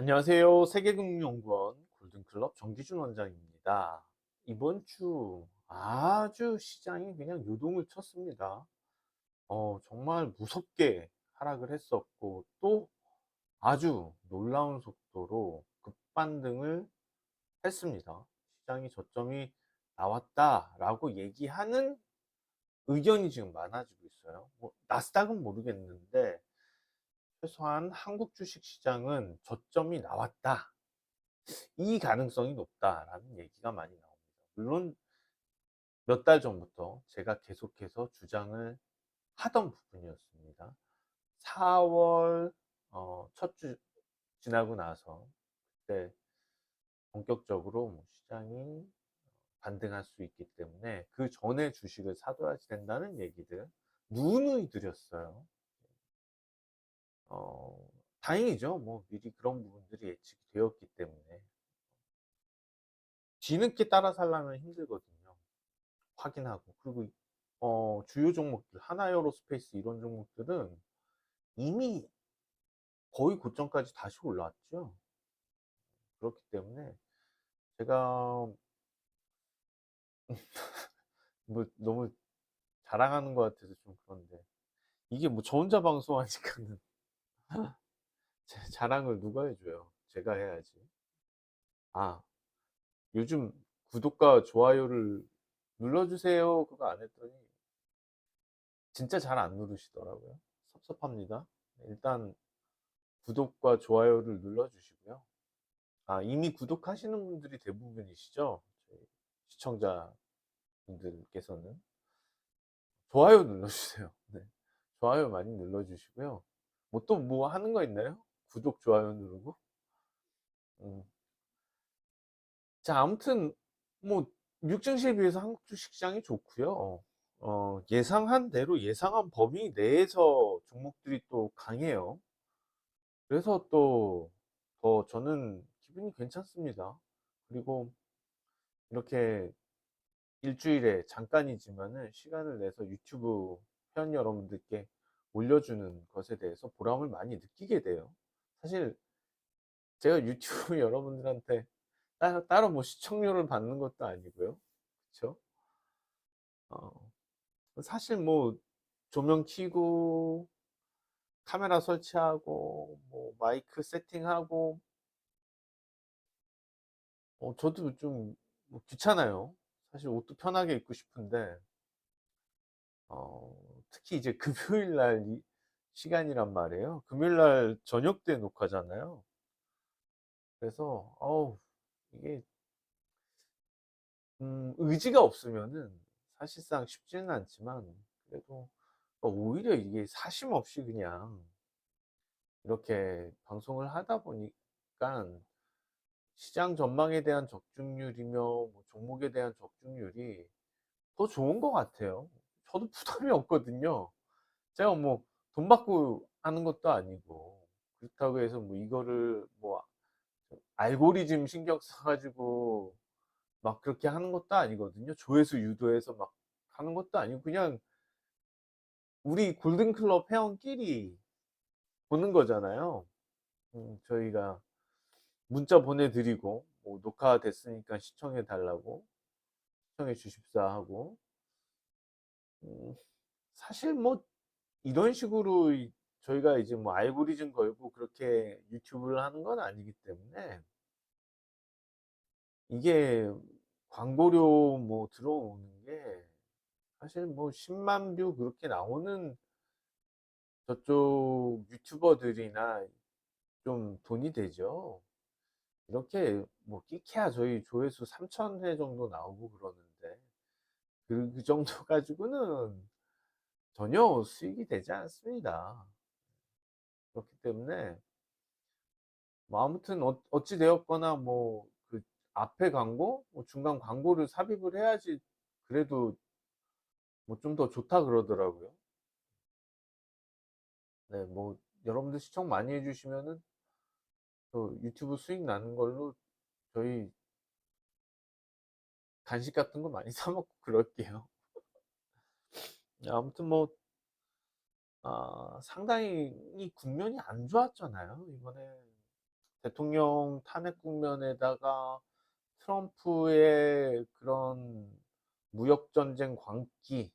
안녕하세요. 세계금융연구원 골든클럽 정기준 원장입니다. 이번 주 아주 시장이 그냥 요동을 쳤습니다. 정말 무섭게 하락을 했었고 또 아주 놀라운 속도로 급반등을 했습니다. 시장이 저점이 나왔다라고 얘기하는 의견이 지금 많아지고 있어요. 뭐 나스닥은 모르겠는데 최소한 한국 주식 시장은 저점이 나왔다. 이 가능성이 높다라는 얘기가 많이 나옵니다. 물론 몇 달 전부터 제가 계속해서 주장을 하던 부분이었습니다. 4월 첫 주 지나고 나서 그때 본격적으로 뭐 시장이 반등할 수 있기 때문에 그 전에 주식을 사둬야 된다는 얘기들 누누이 드렸어요. 어, 다행이죠. 뭐 미리 그런 부분들이 예측이 되었기 때문에 뒤늦게 따라 살려면 힘들거든요. 확인하고. 그리고 주요 종목들 하나에어로스페이스 이런 종목들은 이미 거의 고점까지 다시 올라왔죠. 그렇기 때문에 제가 뭐 너무 자랑하는 것 같아서 좀 그런데 이게 뭐 저 혼자 방송하니까는 제 자랑을 누가 해줘요? 제가 해야지. 아, 요즘 구독과 좋아요를 눌러주세요. 그거 안 했더니 진짜 잘 안 누르시더라고요. 섭섭합니다. 일단 구독과 좋아요를 눌러주시고요. 아, 이미 구독하시는 분들이 대부분이시죠? 저희 시청자분들께서는. 좋아요 눌러주세요. 네. 좋아요 많이 눌러주시고요. 뭐 또 뭐 하는 거 있나요? 구독, 좋아요 누르고. 음. 자, 아무튼, 뭐, 육증시에 비해서 한국 주식시장이 좋고요. 예상한 대로 예상한 범위 내에서 종목들이 또 강해요. 그래서 또 더 저는 기분이 괜찮습니다. 그리고 이렇게 일주일에 잠깐이지만은 시간을 내서 유튜브 회원 여러분들께 올려주는 것에 대해서 보람을 많이 느끼게 돼요. 사실 제가 유튜브 여러분들한테 따로 뭐 시청료를 받는 것도 아니고요. 그쵸? 어, 사실 뭐 조명 켜고 카메라 설치하고 뭐 마이크 세팅하고 저도 좀뭐 귀찮아요. 사실 옷도 편하게 입고 싶은데 특히 이제 금요일 날 시간이란 말이에요. 금요일 날 저녁 때 녹화잖아요. 그래서 이게 의지가 없으면은 사실상 쉽지는 않지만 그래도 오히려 이게 사심 없이 그냥 이렇게 방송을 하다 보니까 시장 전망에 대한 적중률이며 뭐 종목에 대한 적중률이 더 좋은 것 같아요. 저도 부담이 없거든요. 제가 뭐 돈 받고 하는 것도 아니고 그렇다고 해서 뭐 이거를 뭐 알고리즘 신경 써가지고 막 그렇게 하는 것도 아니거든요. 조회수 유도해서 막 하는 것도 아니고 그냥 우리 골든클럽 회원끼리 보는 거잖아요. 저희가 문자 보내드리고 뭐 녹화됐으니까 시청해 달라고 시청해 주십사 하고 음, 사실 뭐 이런 식으로 저희가 이제 뭐 알고리즘 걸고 그렇게 유튜브를 하는 건 아니기 때문에 이게 광고료 뭐 들어오는 게 사실 뭐 10만 뷰 그렇게 나오는 저쪽 유튜버들이나 좀 돈이 되죠. 이렇게 뭐 끼케야 저희 조회수 3천 회 정도 나오고 그러는데 그 정도 가지고는 전혀 수익이 되지 않습니다. 그렇기 때문에 뭐 아무튼 어찌 되었거나 뭐 그 앞에 광고, 뭐 중간 광고를 삽입을 해야지 그래도 뭐 좀 더 좋다 그러더라고요. 네, 뭐 여러분들 시청 많이 해주시면은 또 유튜브 수익 나는 걸로 저희 간식 같은 거 많이 사 먹고 그럴게요. 아무튼 뭐 상당히 이 국면이 안 좋았잖아요 이번에. 대통령 탄핵 국면에다가 트럼프의 그런 무역 전쟁 광기,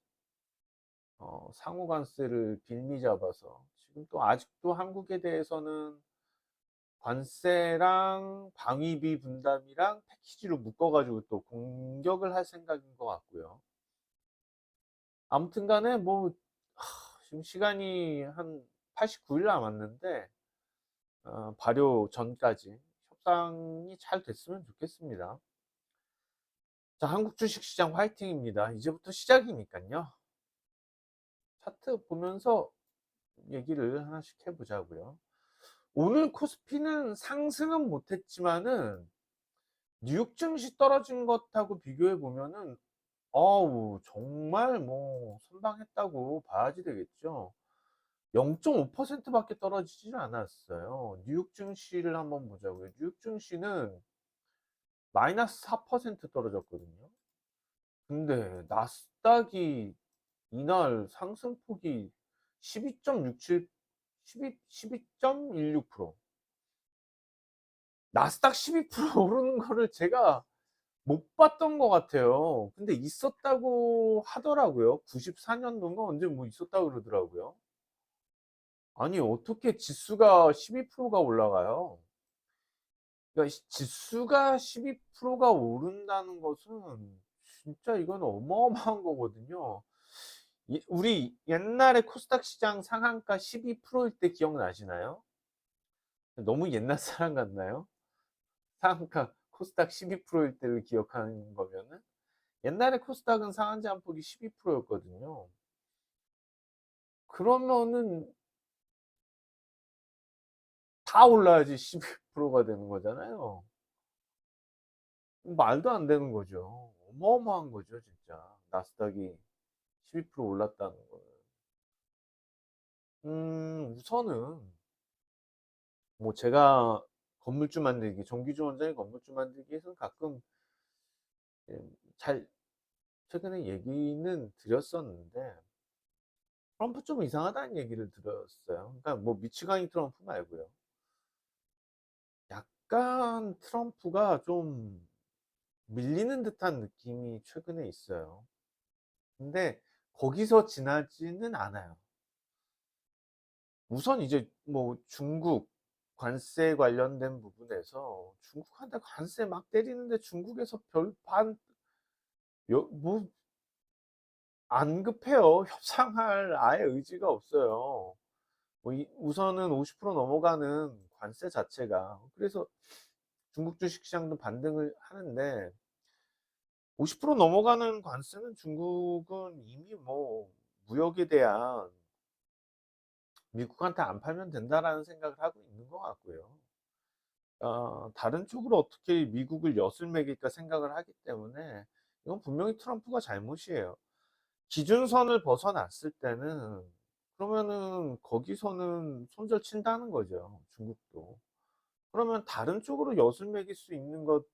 상호 관세를 빌미 잡아서 지금 또 아직도 한국에 대해서는 관세랑 방위비 분담이랑 패키지로 묶어 가지고 또 공격을 할 생각인 것 같고요. 아무튼 간에 뭐 지금 시간이 한 89일 남았는데 발효 전까지 협상이 잘 됐으면 좋겠습니다. 자, 한국 주식시장 화이팅입니다. 이제부터 시작이니까요. 차트 보면서 얘기를 하나씩 해보자고요. 오늘 코스피는 상승은 못했지만은 뉴욕 증시 떨어진 것하고 비교해 보면은 어우 정말 뭐 선방했다고 봐야지 되겠죠. 0.5% 밖에 떨어지지는 않았어요. 뉴욕 증시를 한번 보자고요. 뉴욕 증시는 마이너스 4% 떨어졌거든요. 근데 나스닥이 이날 상승폭이 12.67, 12.16%. 나스닥 12% 오르는 거를 제가 못 봤던 것 같아요. 근데 있었다고 하더라고요. 94년도인가 언제 뭐 있었다고 그러더라고요. 아니, 어떻게 지수가 12%가 올라가요? 그러니까 지수가 12%가 오른다는 것은 진짜 이건 어마어마한 거거든요. 우리 옛날에 코스닥 시장 상한가 12%일 때 기억나시나요? 너무 옛날 사람 같나요? 상한가 코스닥 12%일 때를 기억하는 거면은 옛날에 코스닥은 상한제 한폭이 12%였거든요. 그러면은 다 올라야지 12%가 되는 거잖아요. 말도 안 되는 거죠. 어마어마한 거죠, 진짜. 나스닥이 12% 올랐다는 거는. 우선은 뭐 제가 건물주 만들기, 정규주 원장의 건물주 만들기에서는 가끔 예, 잘 최근에 얘기는 드렸었는데 트럼프 좀 이상하다는 얘기를 들었어요. 그러니까 뭐 미치광이 트럼프 말고요. 약간 트럼프가 좀 밀리는 듯한 느낌이 최근에 있어요. 근데 거기서 지나지는 않아요. 우선 이제 뭐 중국 관세 관련된 부분에서 중국한테 관세 막 때리는데 중국에서 별반 뭐 안 급해요. 협상할 아예 의지가 없어요. 뭐 우선은 50% 넘어가는 관세 자체가 그래서 중국 주식시장도 반등을 하는데 50% 넘어가는 관세는 중국은 이미 뭐 무역에 대한 미국한테 안 팔면 된다라는 생각을 하고 있는 것 같고요. 다른 쪽으로 어떻게 미국을 엿을 매길까 생각을 하기 때문에 이건 분명히 트럼프가 잘못이에요. 기준선을 벗어났을 때는 그러면은 거기서는 손절친다는 거죠, 중국도. 그러면 다른 쪽으로 엿을 매길 수 있는 것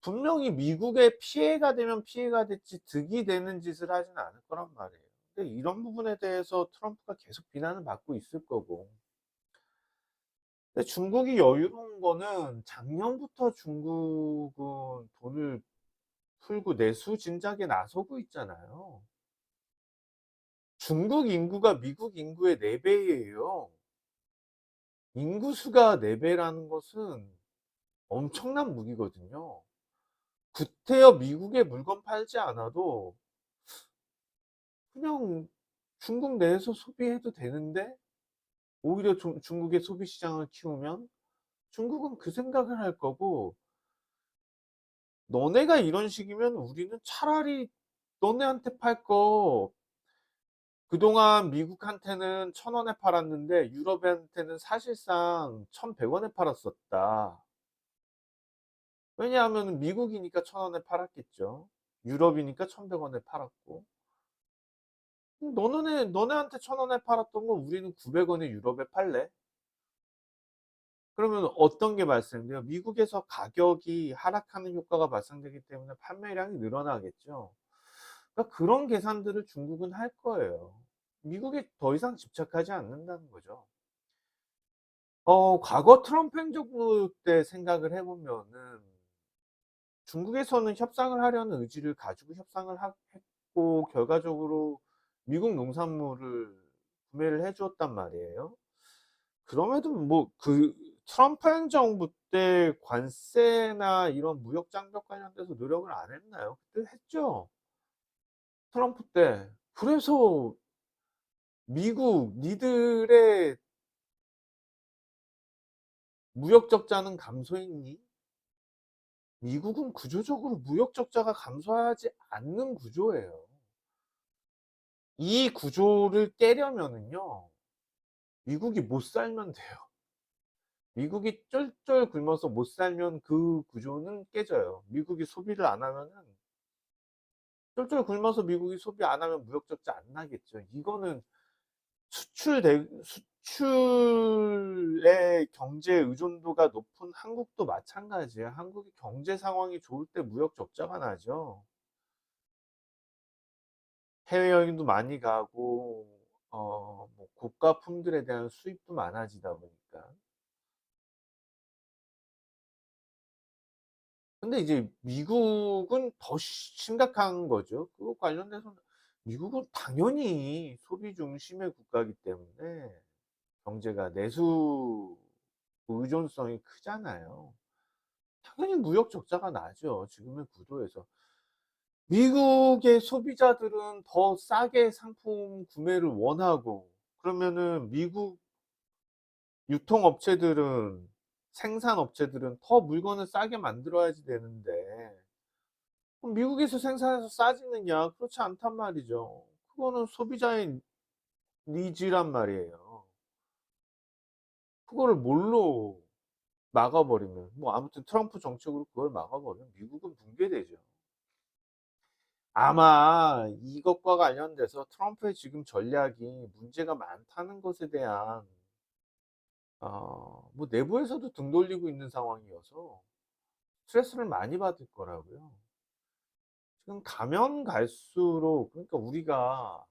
분명히 미국에 피해가 되면 피해가 됐지 득이 되는 짓을 하진 않을 거란 말이에요. 근데 이런 부분에 대해서 트럼프가 계속 비난을 받고 있을 거고. 근데 중국이 여유로운 거는 작년부터 중국은 돈을 풀고 내수 진작에 나서고 있잖아요. 중국 인구가 미국 인구의 4배예요. 인구수가 4배라는 것은 엄청난 무기거든요. 구태여 미국에 물건 팔지 않아도 그냥 중국 내에서 소비해도 되는데 오히려 중국의 소비 시장을 키우면 중국은 그 생각을 할 거고 너네가 이런 식이면 우리는 차라리 너네한테 팔 거 그동안 미국한테는 1,000원에 팔았는데 유럽한테는 사실상 1,100원에 팔았었다. 왜냐하면 미국이니까 1,000원에 팔았겠죠. 유럽이니까 1,100원에 팔았고. 너네한테 1,000원에 팔았던 거 우리는 900원에 유럽에 팔래? 그러면 어떤 게 발생돼요? 미국에서 가격이 하락하는 효과가 발생되기 때문에 판매량이 늘어나겠죠. 그러니까 그런 계산들을 중국은 할 거예요. 미국에 더 이상 집착하지 않는다는 거죠. 과거 트럼프 행정부 때 생각을 해 보면은 중국에서는 협상을 하려는 의지를 가지고 협상을 했고 결과적으로 미국 농산물을 구매를 해 주었단 말이에요. 그럼에도 뭐 그 트럼프 행정부 때 관세나 이런 무역 장벽 관련돼서 노력을 안 했나요? 그때 했죠. 트럼프 때. 그래서 "미국 니들의 무역 적자는 감소했니?" 미국은 구조적으로 무역 적자가 감소하지 않는 구조예요. 이 구조를 깨려면은요. 미국이 못 살면 돼요. 미국이 쫄쫄 굶어서 못 살면 그 구조는 깨져요. 미국이 소비를 안 하면은 쫄쫄 굶어서 미국이 소비 안 하면 무역 적자 안 나겠죠. 이거는 수출의 경제 의존도가 높은 한국도 마찬가지예요. 한국이 경제 상황이 좋을 때 무역 적자가 나죠. 해외여행도 많이 가고 뭐 고가품들에 대한 수입도 많아지다 보니까. 근데 이제 미국은 더 심각한 거죠. 그거 관련돼서는 미국은 당연히 소비 중심의 국가이기 때문에 경제가 내수 의존성이 크잖아요. 당연히 무역 적자가 나죠, 지금의 구도에서. 미국의 소비자들은 더 싸게 상품 구매를 원하고 그러면은 미국 유통업체들은 생산업체들은 더 물건을 싸게 만들어야지 되는데 그럼 미국에서 생산해서 싸지느냐? 그렇지 않단 말이죠. 그거는 소비자의 니즈란 말이에요. 그거를 뭘로 막아버리면 뭐 아무튼 트럼프 정책으로 그걸 막아버리면 미국은 붕괴되죠. 아마 이것과 관련돼서 트럼프의 지금 전략이 문제가 많다는 것에 대한 뭐 내부에서도 등 돌리고 있는 상황이어서 스트레스를 많이 받을 거라고요. 지금 가면 갈수록 그러니까 우리가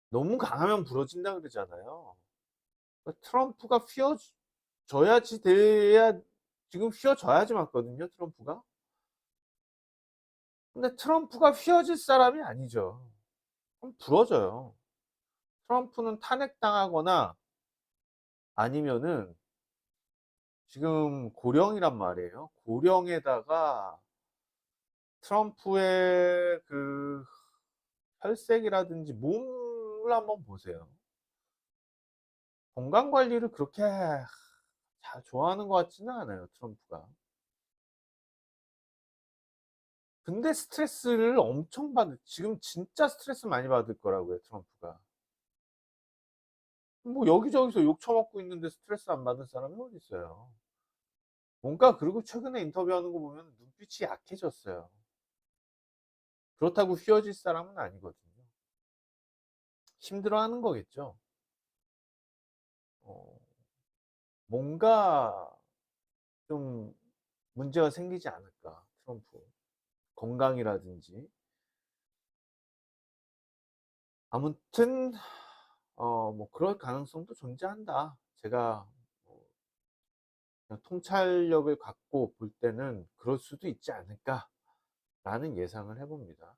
너무 강하면 부러진다 그러잖아요. 트럼프가 휘어져야지 돼야 지금 휘어져야지 맞거든요, 트럼프가. 근데 트럼프가 휘어질 사람이 아니죠. 그럼 부러져요. 트럼프는 탄핵당하거나 아니면은 지금 고령이란 말이에요. 고령에다가 트럼프의 그 혈색이라든지 몸을 한번 보세요. 건강 관리를 그렇게 잘 좋아하는 것 같지는 않아요, 트럼프가. 근데 스트레스를 엄청 지금 진짜 스트레스 많이 받을 거라고요, 트럼프가. 뭐 여기저기서 욕 처먹고 있는데 스트레스 안 받는 사람이 어디 있어요. 뭔가 그리고 최근에 인터뷰하는 거 보면 눈빛이 약해졌어요. 그렇다고 휘어질 사람은 아니거든요. 힘들어하는 거겠죠. 어, 뭔가 좀 문제가 생기지 않을까, 트럼프. 건강이라든지. 아무튼 뭐 그럴 가능성도 존재한다. 제가 뭐 그냥 통찰력을 갖고 볼 때는 그럴 수도 있지 않을까라는 예상을 해 봅니다.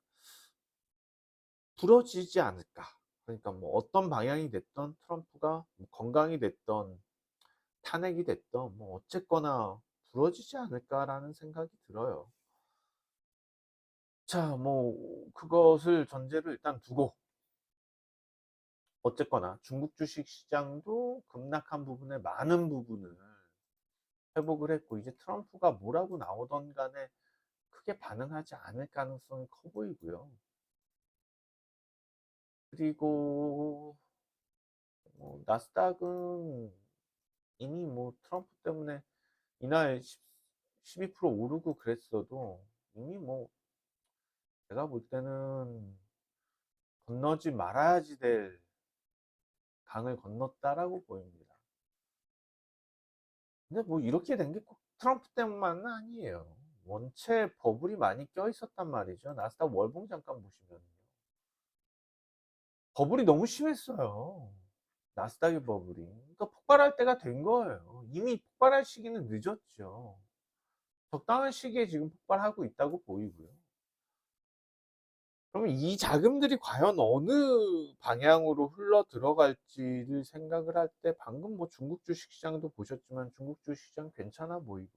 부러지지 않을까. 그러니까 뭐 어떤 방향이 됐던 트럼프가 뭐 건강이 됐던 탄핵이 됐던 뭐 어쨌거나 부러지지 않을까라는 생각이 들어요. 자, 뭐 그것을 전제로 일단 두고 어쨌거나 중국 주식 시장도 급락한 부분의 많은 부분을 회복을 했고 이제 트럼프가 뭐라고 나오던 간에 크게 반응하지 않을 가능성이 커 보이고요. 그리고 나스닥은 이미 뭐 트럼프 때문에 이날 12% 오르고 그랬어도 이미 뭐 제가 볼 때는 건너지 말아야지 될 강을 건넜다라고 보입니다. 근데 뭐 이렇게 된 게 꼭 트럼프 때문만은 아니에요. 원체 버블이 많이 껴 있었단 말이죠. 나스닥 월봉 잠깐 보시면요. 버블이 너무 심했어요. 나스닥이 버블이. 그러니까 폭발할 때가 된 거예요. 이미 폭발할 시기는 늦었죠. 적당한 시기에 지금 폭발하고 있다고 보이고요. 그러면 이 자금들이 과연 어느 방향으로 흘러 들어갈지를 생각을 할 때 방금 뭐 중국 주식 시장도 보셨지만 중국 주식 시장 괜찮아 보이고,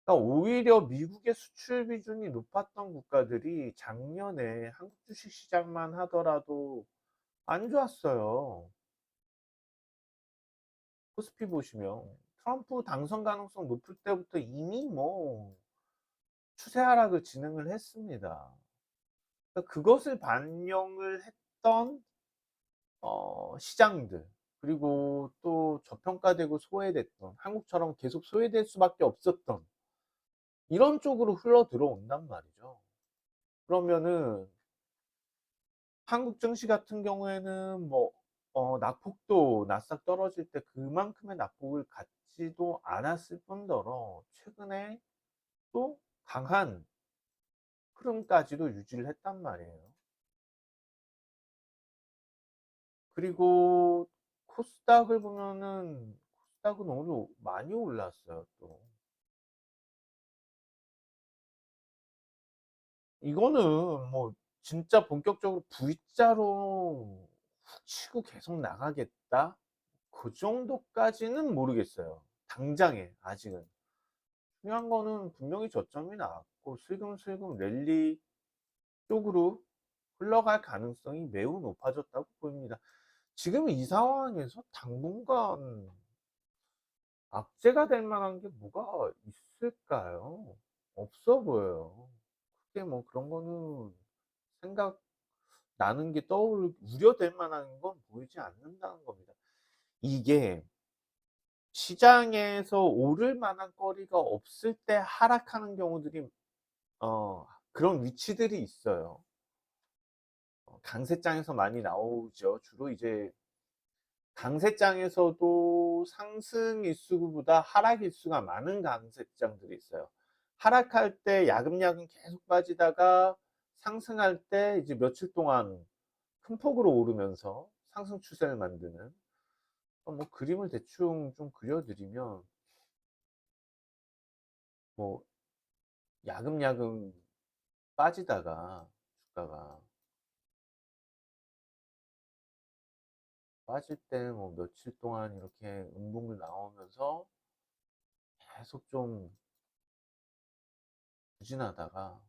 그러니까 오히려 미국의 수출 비중이 높았던 국가들이 작년에 한국 주식 시장만 하더라도 안 좋았어요. 코스피 보시면 트럼프 당선 가능성 높을 때부터 이미 뭐 추세 하락을 진행을 했습니다. 그러니까 그것을 반영을 했던 시장들, 그리고 또 저평가되고 소외됐던, 한국처럼 계속 소외될 수밖에 없었던 이런 쪽으로 흘러 들어온단 말이죠. 그러면은 한국 증시 같은 경우에는 뭐 낙폭도 나스닥 떨어질 때 그만큼의 낙폭을 갖지도 않았을 뿐더러 최근에 또 강한 흐름까지도 유지를 했단 말이에요. 그리고 코스닥을 보면은 코스닥은 오늘 많이 올랐어요. 또 이거는 뭐 진짜 본격적으로 V자로 훅 치고 계속 나가겠다, 그 정도까지는 모르겠어요. 당장에 아직은. 중요한 거는 분명히 저점이 나왔고 슬금슬금 랠리 쪽으로 흘러갈 가능성이 매우 높아졌다고 보입니다. 지금 이 상황에서 당분간 악재가 될 만한 게 뭐가 있을까요? 없어 보여요. 크게 뭐 그런 거는 생각 나는 게 우려될 만한 건 보이지 않는다는 겁니다. 이게 시장에서 오를 만한 거리가 없을 때 하락하는 경우들이 그런 위치들이 있어요. 강세장에서 많이 나오죠. 주로 이제 강세장에서도 상승 일수보다 하락 일수가 많은 강세장들이 있어요. 하락할 때 야금야금 계속 빠지다가 상승할 때 이제 며칠 동안 큰 폭으로 오르면서 상승 추세를 만드는, 뭐 그림을 대충 좀 그려드리면 뭐 야금야금 빠지다가 주가가 빠질 때 뭐 며칠 동안 이렇게 음봉을 나오면서 계속 좀 부진하다가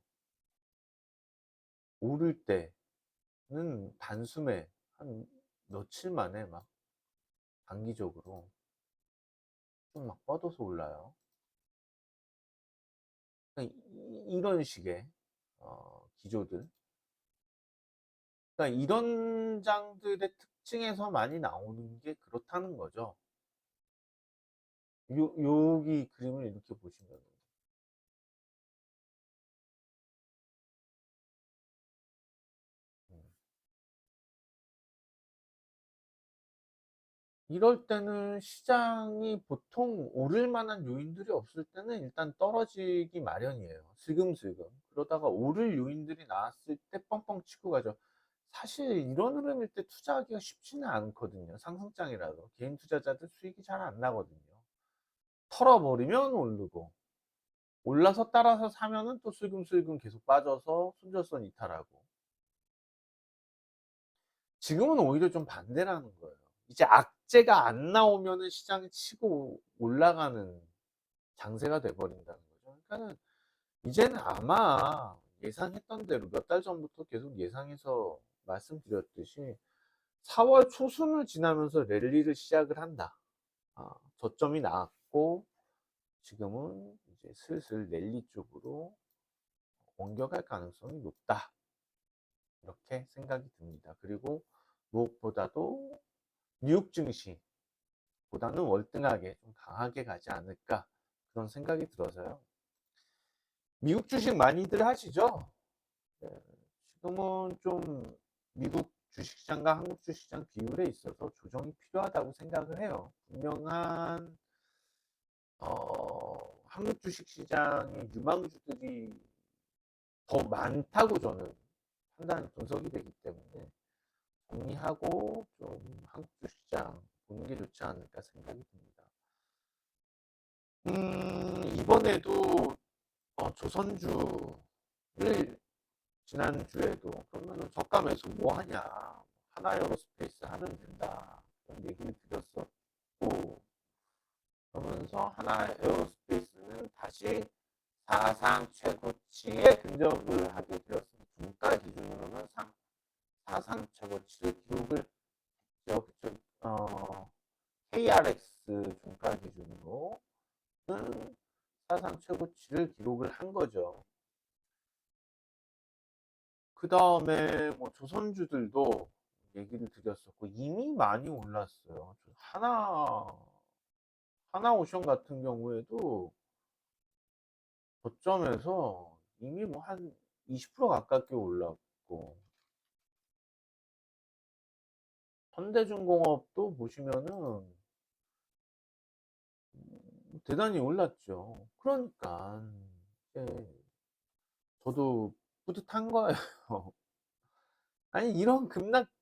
오를 때는 단숨에 한 며칠 만에 막 단기적으로 좀 막 뻗어서 올라요. 그러니까 이런 식의 기조들. 그러니까 이런 장들의 특징에서 많이 나오는 게 그렇다는 거죠. 여기 그림을 이렇게 보시면 이럴 때는 시장이 보통 오를 만한 요인들이 없을 때는 일단 떨어지기 마련이에요. 슬금슬금. 그러다가 오를 요인들이 나왔을 때 뻥뻥 치고 가죠. 사실 이런 흐름일 때 투자하기가 쉽지는 않거든요. 상승장이라도. 개인 투자자들 수익이 잘 안 나거든요. 털어버리면 오르고, 올라서 따라서 사면은 또 슬금슬금 계속 빠져서 손절선 이탈하고. 지금은 오히려 좀 반대라는 거예요. 이제 악재가 안 나오면은 시장이 치고 올라가는 장세가 돼버린다는 거죠. 그러니까는 이제는 아마 예상했던 대로 몇 달 전부터 계속 예상해서 말씀드렸듯이 4월 초순을 지나면서 랠리를 시작을 한다. 저점이 나왔고 지금은 이제 슬슬 랠리 쪽으로 옮겨갈 가능성이 높다. 이렇게 생각이 듭니다. 그리고 무엇보다도 뉴욕 증시 보다는 월등하게 좀 강하게 가지 않을까, 그런 생각이 들어서요. 미국 주식 많이들 하시죠? 네, 지금은 좀 미국 주식시장과 한국 주식시장 비율에 있어서 조정이 필요하다고 생각을 해요. 분명한 한국 주식시장의 유망주들이 더 많다고 저는 판단 분석이 되기 때문에 정리하고 좀 한국 주시장 보는 게 좋지 않을까 생각이 듭니다. 이번에도 조선주를 지난주에도 그러면은 저가면서 뭐 하냐, 하나에어로스페이스 하면 된다 그런 얘기를 드렸었고, 그러면서 하나에어로스페이스는 다시 사상 최고치의 근접을 하게 되었습니다. 종가 기준으로는 사상 최고치를 기록을 했죠. 그쪽 KRX 종가 기준으로는 사상 최고치를 기록을 한 거죠. 그 다음에 뭐 조선주들도 얘기를 드렸었고 이미 많이 올랐어요. 하나오션 같은 경우에도 저점에서 이미 뭐 한 20% 가깝게 올랐고, 현대중공업도 보시면은 대단히 올랐죠. 그러니까 예, 저도 뿌듯한 거예요. 아니 이런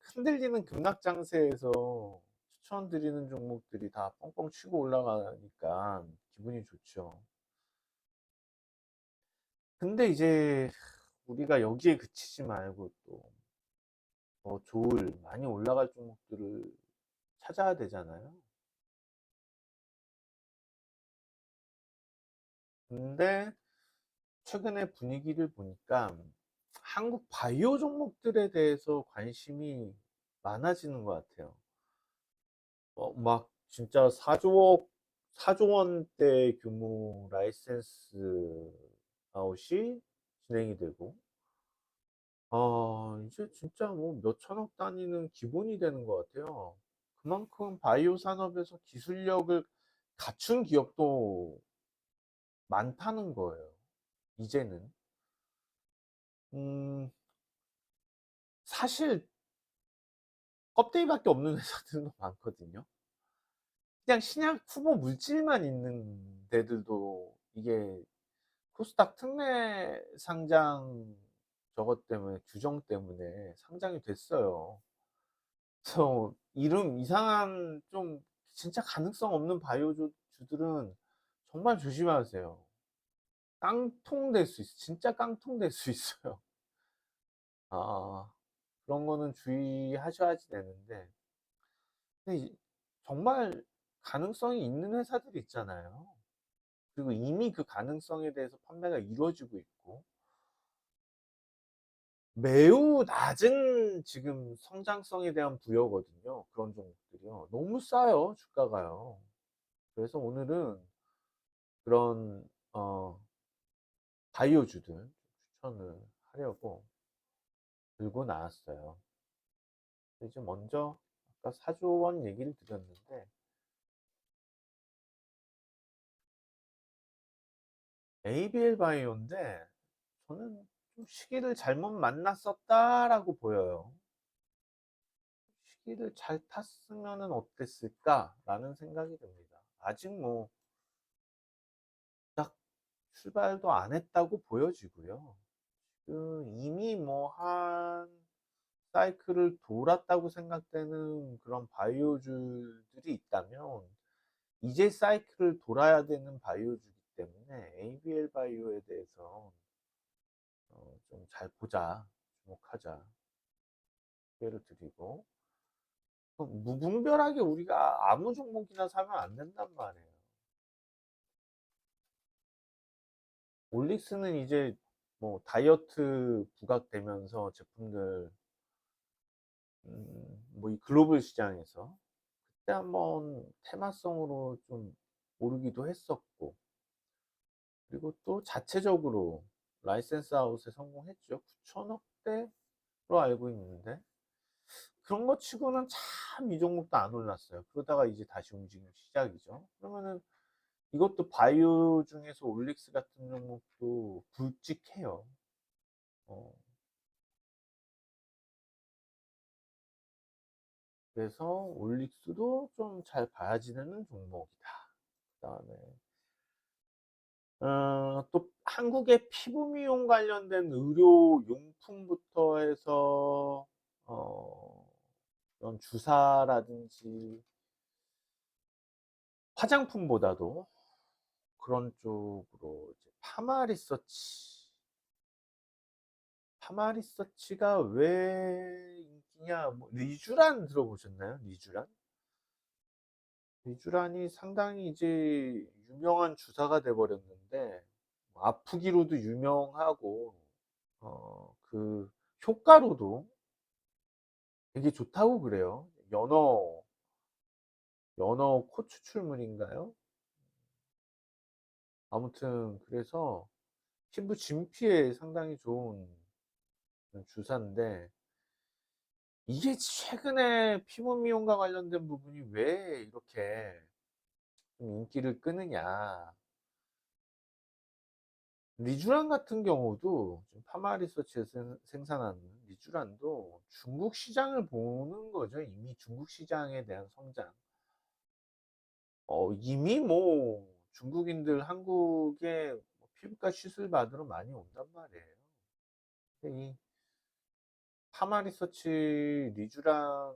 흔들리는 급락 장세에서 추천드리는 종목들이 다 뻥뻥 치고 올라가니까 기분이 좋죠. 근데 이제 우리가 여기에 그치지 말고 또 더 좋을 많이 올라갈 종목들을 찾아야 되잖아요. 근데 최근에 분위기를 보니까 한국 바이오 종목들에 대해서 관심이 많아지는 것 같아요. 막 진짜 4조 원대 규모 라이센스 아웃이 진행이 되고, 이제 진짜 뭐 몇천억 단위는 기본이 되는 것 같아요. 그만큼 바이오 산업에서 기술력을 갖춘 기업도 많다는 거예요. 이제는. 음, 사실 껍데기밖에 없는 회사들도 많거든요. 그냥 신약 후보 물질만 있는 데들도 이게 코스닥 특례 상장 저것 때문에 규정 때문에 상장이 됐어요. 그래서 이름 이상한 좀 진짜 가능성 없는 바이오주들은 정말 조심하세요. 깡통 될 수 있어. 진짜 깡통 될 수 있어요. 아, 그런 거는 주의하셔야지 되는데. 근데 정말 가능성이 있는 회사들이 있잖아요. 그리고 이미 그 가능성에 대해서 판매가 이루어지고 있고, 매우 낮은 지금 성장성에 대한 부여거든요. 그런 종목들이요. 너무 싸요, 주가가요. 그래서 오늘은 그런, 바이오주들 추천을 하려고 들고 나왔어요. 이제 먼저 아까 4조 원 얘기를 드렸는데, ABL 바이오인데, 저는 좀 시기를 잘못 만났었다라고 보여요. 시기를 잘 탔으면 어땠을까라는 생각이 듭니다. 아직 뭐 딱 출발도 안 했다고 보여지고요. 이미 뭐 한 사이클을 돌았다고 생각되는 그런 바이오주들이 있다면 이제 사이클을 돌아야 되는 바이오주기 때문에 ABL 바이오에 대해서 좀 잘 보자, 주목하자 기회를 드리고, 무분별하게 우리가 아무 종목이나 사면 안 된단 말이에요. 올릭스는 이제 뭐 다이어트 부각되면서 제품들 뭐 이 글로벌 시장에서 그때 한번 테마성으로 좀 오르기도 했었고, 그리고 또 자체적으로 라이센스 아웃에 성공했죠. 9천억대로 알고 있는데 그런 거 치고는 참 이 종목도 안 올랐어요. 그러다가 이제 다시 움직이는 시작이죠. 그러면은 이것도 바이오 중에서 올릭스 같은 종목도 굵직해요. 어, 그래서 올릭스도 좀 잘 봐야지 되는 종목이다. 그다음에 또 한국의 피부 미용 관련된 의료 용품부터 해서 이런 주사라든지 화장품보다도 그런 쪽으로 이제 파마 리서치가 왜 인기냐? 뭐 리쥬란 들어보셨나요? 리쥬란이 상당히 이제 유명한 주사가 돼 버렸는데 아프기로도 유명하고 그 효과로도 되게 좋다고 그래요. 연어 코 추출물인가요? 아무튼 그래서 피부 진피에 상당히 좋은 주사인데 이게 최근에 피부 미용과 관련된 부분이 왜 이렇게 좀 인기를 끄느냐. 리쥬란 같은 경우도 지금 파마리서치에서 생산하는 리쥬란도 중국 시장을 보는 거죠. 이미 중국 시장에 대한 성장. 이미 뭐 중국인들 한국에 뭐 피부과 시술 받으러 많이 온단 말이에요. 근데 이 파마리서치 리쥬란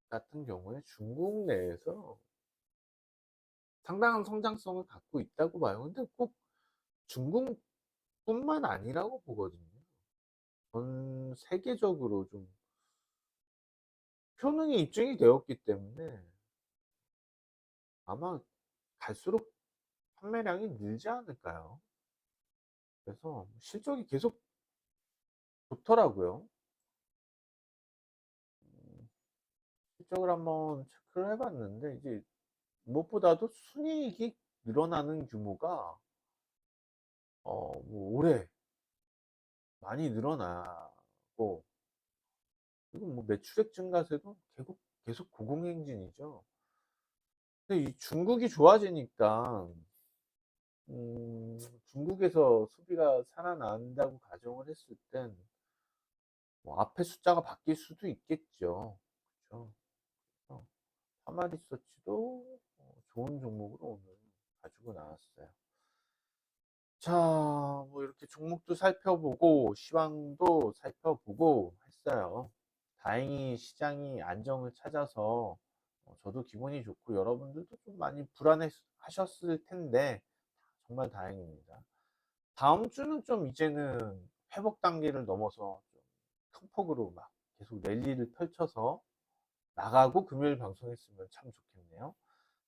같은 경우에 중국 내에서 상당한 성장성을 갖고 있다고 봐요. 근데 꼭 중국뿐만 아니라고 보거든요. 전 세계적으로 좀 효능이 입증이 되었기 때문에 아마 갈수록 판매량이 늘지 않을까요? 그래서 실적이 계속 좋더라고요. 실적을 한번 체크를 해봤는데 이제 무엇보다도 순이익이 늘어나는 규모가 뭐 올해 많이 늘어나고 그리고 뭐 매출액 증가세도 계속 고공행진이죠. 근데 이 중국이 좋아지니까 중국에서 소비가 살아난다고 가정을 했을 땐 뭐 앞에 숫자가 바뀔 수도 있겠죠. 그렇죠. 파마리서치도 좋은 종목으로 오늘 가지고 나왔어요. 자, 뭐 이렇게 종목도 살펴보고 시황도 살펴보고 했어요. 다행히 시장이 안정을 찾아서 저도 기분이 좋고 여러분들도 좀 많이 불안해 하셨을 텐데 정말 다행입니다. 다음 주는 좀 이제는 회복 단계를 넘어서 좀 큰 폭으로 막 계속 랠리를 펼쳐서 나가고 금요일 방송했으면 참 좋겠네요.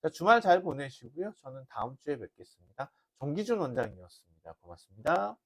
자, 주말 잘 보내시고요. 저는 다음 주에 뵙겠습니다. 정기준 원장이었습니다. 고맙습니다.